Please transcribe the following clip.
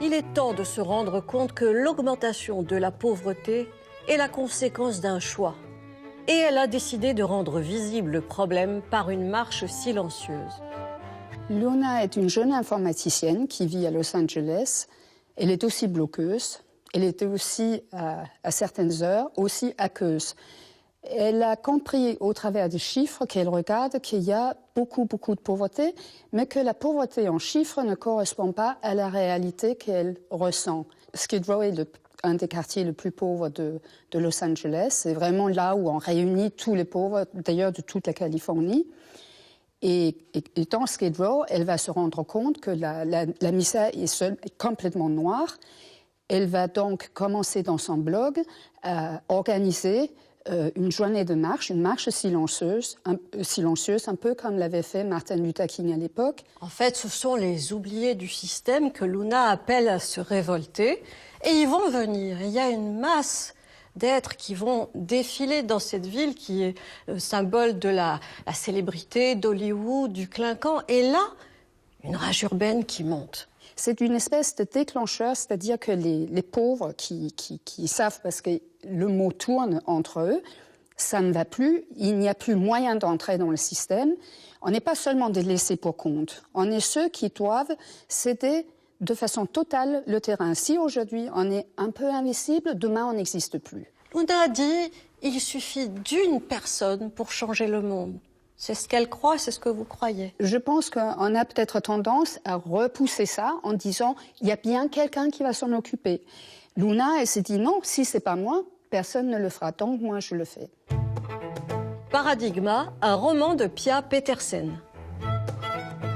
Il est temps de se rendre compte que l'augmentation de la pauvreté est la conséquence d'un choix. Et elle a décidé de rendre visible le problème par une marche silencieuse. Luna est une jeune informaticienne qui vit à Los Angeles. Elle est aussi bloqueuse. Elle était aussi, à certaines heures, aussi hackeuse. Elle a compris au travers des chiffres qu'elle regarde qu'il y a beaucoup de pauvreté, mais que la pauvreté en chiffres ne correspond pas à la réalité qu'elle ressent. Skid Row est un des quartiers les plus pauvres de Los Angeles. C'est vraiment là où on réunit tous les pauvres, d'ailleurs de toute la Californie. Et dans Skid Row, elle va se rendre compte que la misère est complètement noire. Elle va donc commencer dans son blog à organiser une journée de marche, une marche silencieuse, un peu comme l'avait fait Martin Luther King à l'époque. En fait, ce sont les oubliés du système que Luna appelle à se révolter. Et ils vont venir. Il y a une masse d'êtres qui vont défiler dans cette ville qui est symbole de la célébrité, d'Hollywood, du clinquant. Et là, une rage urbaine qui monte. C'est une espèce de déclencheur, c'est-à-dire que les pauvres qui savent, parce que le mot tourne entre eux, ça ne va plus, il n'y a plus moyen d'entrer dans le système. On n'est pas seulement des laissés pour compte, on est ceux qui doivent céder de façon totale le terrain. Si aujourd'hui on est un peu invisible, demain on n'existe plus. Luna a dit, il suffit d'une personne pour changer le monde. C'est ce qu'elle croit, c'est ce que vous croyez. Je pense qu'on a peut-être tendance à repousser ça en disant il y a bien quelqu'un qui va s'en occuper. Luna, elle s'est dit non, si c'est pas moi, personne ne le fera, donc moi je le fais. Paradigma, un roman de Pia Petersen.